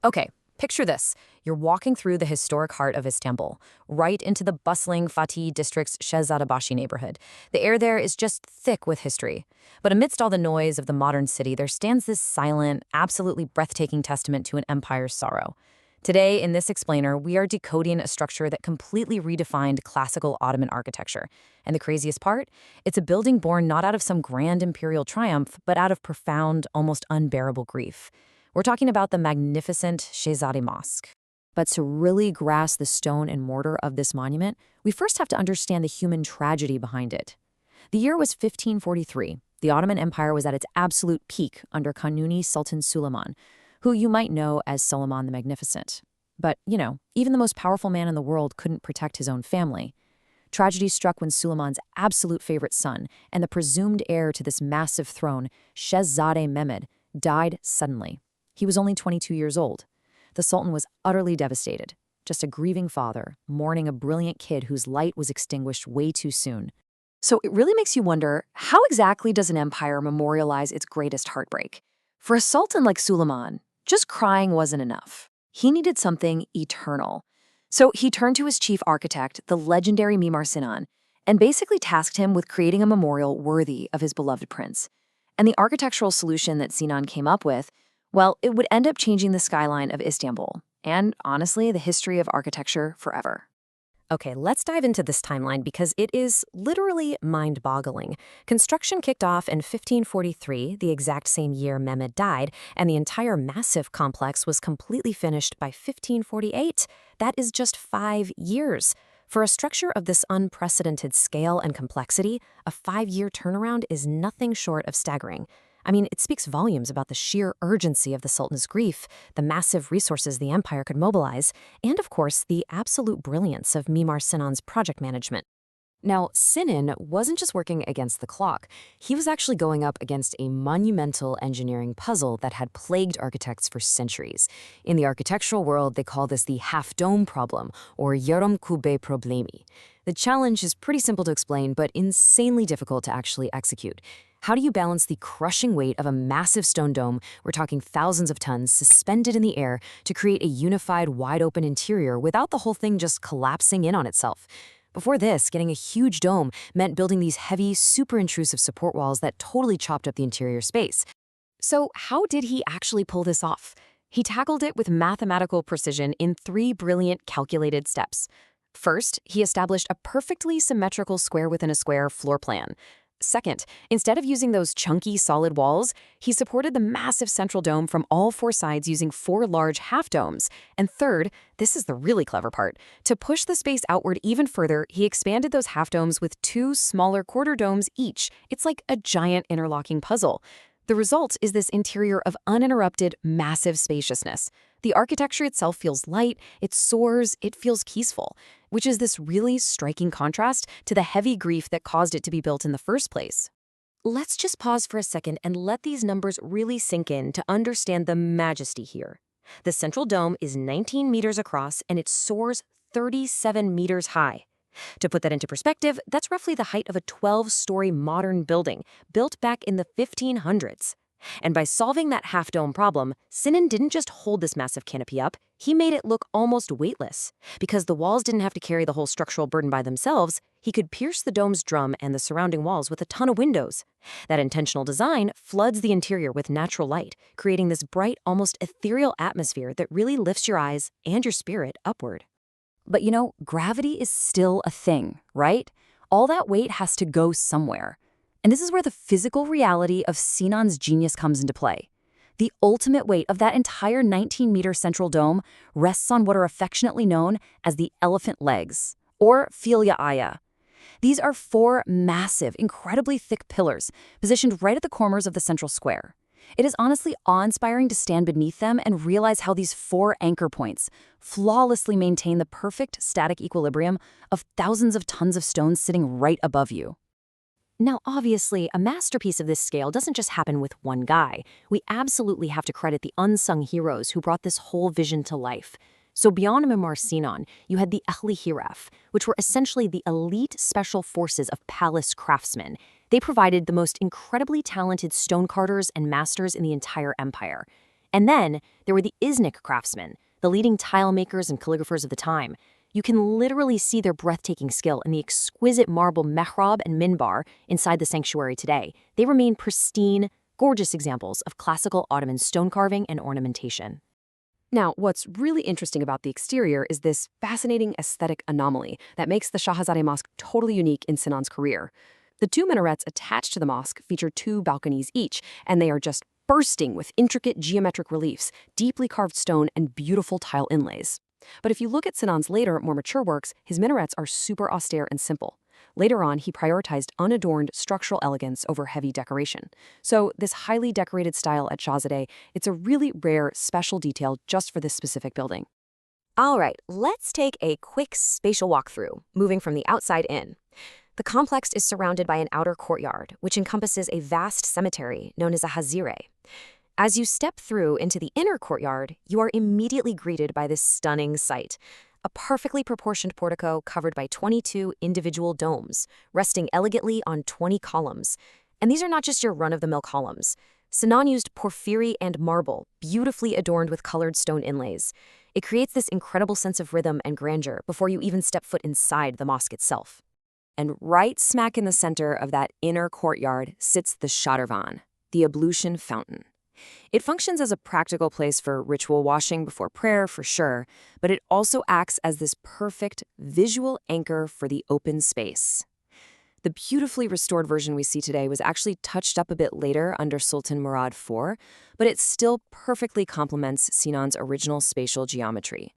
Okay, picture this. You're walking through the historic heart of Istanbul, right into the bustling Fatih district's Shehzadebashi neighborhood. The air there is just thick with history. But amidst all the noise of the modern city, there stands this silent, absolutely breathtaking testament to an empire's sorrow. Today, in this explainer, we are decoding a structure that completely redefined classical Ottoman architecture. And the craziest part? It's a building born not out of some grand imperial triumph, but out of profound, almost unbearable grief. We're talking about the magnificent Shehzade Mosque. But to really grasp the stone and mortar of this monument, we first have to understand the human tragedy behind it. The year was 1543. The Ottoman Empire was at its absolute peak under Kanuni Sultan Suleiman, who you might know as Suleiman the Magnificent. But, even the most powerful man in the world couldn't protect his own family. Tragedy struck when Suleiman's absolute favorite son and the presumed heir to this massive throne, Shehzade Mehmed, died suddenly. He was only 22 years old. The Sultan was utterly devastated, just a grieving father, mourning a brilliant kid whose light was extinguished way too soon. So it really makes you wonder, how exactly does an empire memorialize its greatest heartbreak? For a sultan like Suleiman, just crying wasn't enough. He needed something eternal. So he turned to his chief architect, the legendary Mimar Sinan, and basically tasked him with creating a memorial worthy of his beloved prince. And the architectural solution that Sinan came up with, well, it would end up changing the skyline of Istanbul, and honestly, the history of architecture forever. Okay, let's dive into this timeline because it is literally mind-boggling. Construction kicked off in 1543, the exact same year Mehmed died, and the entire massive complex was completely finished by 1548. That is just 5 years. For a structure of this unprecedented scale and complexity, a 5-year turnaround is nothing short of staggering. I mean, it speaks volumes about the sheer urgency of the Sultan's grief, the massive resources the empire could mobilize, and of course, the absolute brilliance of Mimar Sinan's project management. Now, Sinan wasn't just working against the clock. He was actually going up against a monumental engineering puzzle that had plagued architects for centuries. In the architectural world, they call this the half-dome problem, or yarım kubbe problemi. The challenge is pretty simple to explain, but insanely difficult to actually execute. How do you balance the crushing weight of a massive stone dome, we're talking thousands of tons, suspended in the air, to create a unified, wide-open interior without the whole thing just collapsing in on itself? Before this, getting a huge dome meant building these heavy, super intrusive support walls that totally chopped up the interior space. So how did he actually pull this off? He tackled it with mathematical precision in 3 brilliant calculated steps. First, he established a perfectly symmetrical square within a square floor plan. Second, instead of using those chunky solid walls, he supported the massive central dome from all 4 sides using 4 large half-domes. And third, this is the really clever part, to push the space outward even further, he expanded those half-domes with 2 smaller quarter domes each. It's like a giant interlocking puzzle. The result is this interior of uninterrupted, massive spaciousness. The architecture itself feels light, it soars, it feels peaceful, which is this really striking contrast to the heavy grief that caused it to be built in the first place. Let's just pause for a second and let these numbers really sink in to understand the majesty here. The central dome is 19 meters across and it soars 37 meters high. To put that into perspective, that's roughly the height of a 12-story modern building built back in the 1500s. And by solving that half-dome problem, Sinan didn't just hold this massive canopy up, he made it look almost weightless. Because the walls didn't have to carry the whole structural burden by themselves, he could pierce the dome's drum and the surrounding walls with a ton of windows. That intentional design floods the interior with natural light, creating this bright, almost ethereal atmosphere that really lifts your eyes and your spirit upward. But gravity is still a thing, right? All that weight has to go somewhere. And this is where the physical reality of Sinan's genius comes into play. The ultimate weight of that entire 19-meter central dome rests on what are affectionately known as the elephant legs, or filia aya. These are 4 massive, incredibly thick pillars positioned right at the corners of the central square. It is honestly awe-inspiring to stand beneath them and realize how these 4 anchor points flawlessly maintain the perfect static equilibrium of thousands of tons of stone sitting right above you. Now, obviously, a masterpiece of this scale doesn't just happen with one guy. We absolutely have to credit the unsung heroes who brought this whole vision to life. So beyond Mimar Sinan, you had the Ehli Hiraf, which were essentially the elite special forces of palace craftsmen. They provided the most incredibly talented stone carters and masters in the entire empire. And then there were the İznik craftsmen, the leading tile makers and calligraphers of the time. You can literally see their breathtaking skill in the exquisite marble mehrab and minbar inside the sanctuary today. They remain pristine, gorgeous examples of classical Ottoman stone carving and ornamentation. Now, what's really interesting about the exterior is this fascinating aesthetic anomaly that makes the Shahzadeh Mosque totally unique in Sinan's career. The two minarets attached to the mosque feature two balconies each, and they are just bursting with intricate geometric reliefs, deeply carved stone, and beautiful tile inlays. But if you look at Sinan's later, more mature works, his minarets are super austere and simple. Later on, he prioritized unadorned structural elegance over heavy decoration. So this highly decorated style at Shahzadeh, it's a really rare, special detail just for this specific building. All right, let's take a quick spatial walkthrough, moving from the outside in. The complex is surrounded by an outer courtyard, which encompasses a vast cemetery known as a hazire. As you step through into the inner courtyard, you are immediately greeted by this stunning sight. A perfectly proportioned portico covered by 22 individual domes, resting elegantly on 20 columns. And these are not just your run-of-the-mill columns. Sinan used porphyry and marble, beautifully adorned with colored stone inlays. It creates this incredible sense of rhythm and grandeur before you even step foot inside the mosque itself. And right smack in the center of that inner courtyard sits the Shadırvan, the ablution fountain. It functions as a practical place for ritual washing before prayer, for sure, but it also acts as this perfect visual anchor for the open space. The beautifully restored version we see today was actually touched up a bit later under Sultan Murad IV, but it still perfectly complements Sinan's original spatial geometry.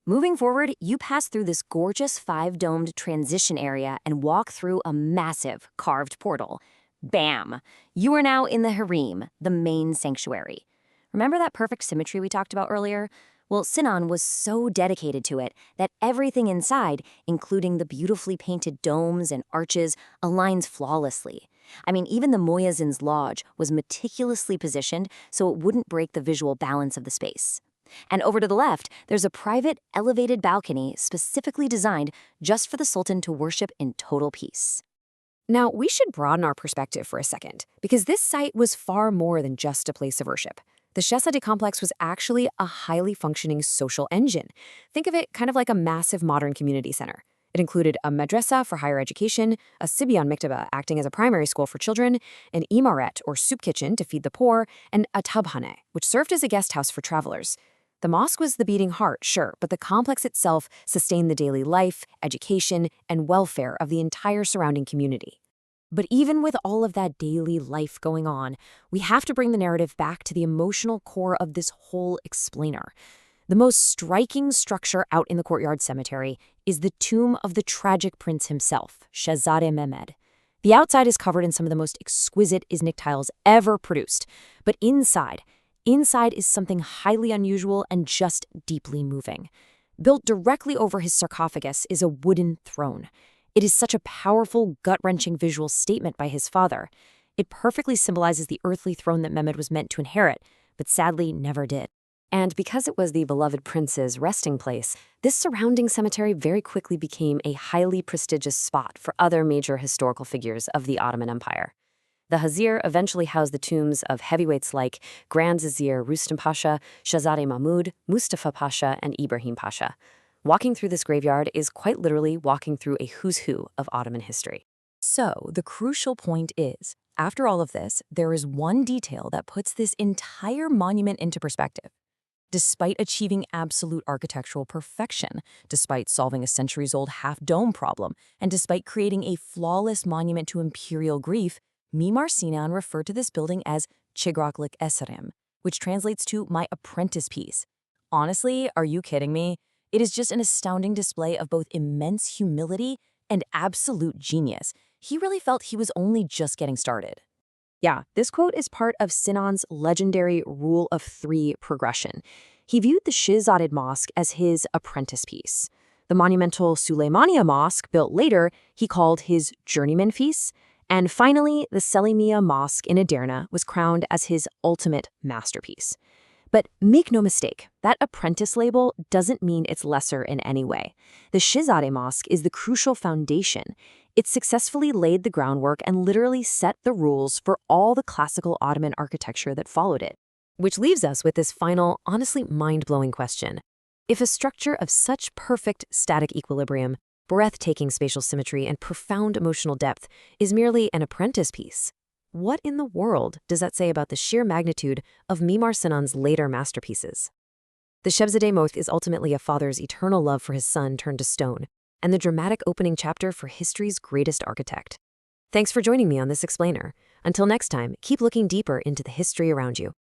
Moving forward, you pass through this gorgeous five-domed transition area and walk through a massive carved portal. Bam! You are now in the harem, the main sanctuary. Remember that perfect symmetry we talked about earlier? Well, Sinan was so dedicated to it that everything inside, including the beautifully painted domes and arches, aligns flawlessly. I mean, even the Muezzin's lodge was meticulously positioned so it wouldn't break the visual balance of the space. And over to the left, there's a private, elevated balcony specifically designed just for the Sultan to worship in total peace. Now, we should broaden our perspective for a second, because this site was far more than just a place of worship. The Shahzadeh complex was actually a highly functioning social engine. Think of it kind of like a massive modern community center. It included a madrasa for higher education, a Sibyan Mektaba acting as a primary school for children, an imaret or soup kitchen to feed the poor, and a tabhane, which served as a guest house for travelers. The mosque was the beating heart, sure, but the complex itself sustained the daily life, education, and welfare of the entire surrounding community. But even with all of that daily life going on, we have to bring the narrative back to the emotional core of this whole explainer. The most striking structure out in the courtyard cemetery is the tomb of the tragic prince himself, Shahzadeh Mehmed. The outside is covered in some of the most exquisite İznik tiles ever produced, but inside is something highly unusual and just deeply moving. Built directly over his sarcophagus is a wooden throne. It is such a powerful, gut-wrenching visual statement by his father. It perfectly symbolizes the earthly throne that Mehmed was meant to inherit, but sadly never did. And because it was the beloved prince's resting place, this surrounding cemetery very quickly became a highly prestigious spot for other major historical figures of the Ottoman Empire. The Hazir eventually housed the tombs of heavyweights like Grand Vizier Rustam Pasha, Shahzadeh Mahmud, Mustafa Pasha, and Ibrahim Pasha. Walking through this graveyard is quite literally walking through a who's who of Ottoman history. So, the crucial point is, after all of this, there is one detail that puts this entire monument into perspective. Despite achieving absolute architectural perfection, despite solving a centuries-old half-dome problem, and despite creating a flawless monument to imperial grief, Mimar Sinan referred to this building as Çıraklık Eserim, which translates to my apprentice piece. Honestly, are you kidding me? It is just an astounding display of both immense humility and absolute genius. He really felt he was only just getting started. Yeah, this quote is part of Sinan's legendary Rule of Three progression. He viewed the Shahzadeh Mosque as his apprentice piece. The monumental Süleymaniye Mosque, built later, he called his journeyman piece. And finally, the Selimiye Mosque in Edirne was crowned as his ultimate masterpiece. But make no mistake, that apprentice label doesn't mean it's lesser in any way. The Shahzadeh Mosque is the crucial foundation. It successfully laid the groundwork and literally set the rules for all the classical Ottoman architecture that followed it. Which leaves us with this final, honestly mind-blowing question. If a structure of such perfect static equilibrium, breathtaking spatial symmetry, and profound emotional depth is merely an apprentice piece, what in the world does that say about the sheer magnitude of Mimar Sinan's later masterpieces? The Shebzadeh Moth is ultimately a father's eternal love for his son turned to stone, and the dramatic opening chapter for history's greatest architect. Thanks for joining me on this explainer. Until next time, keep looking deeper into the history around you.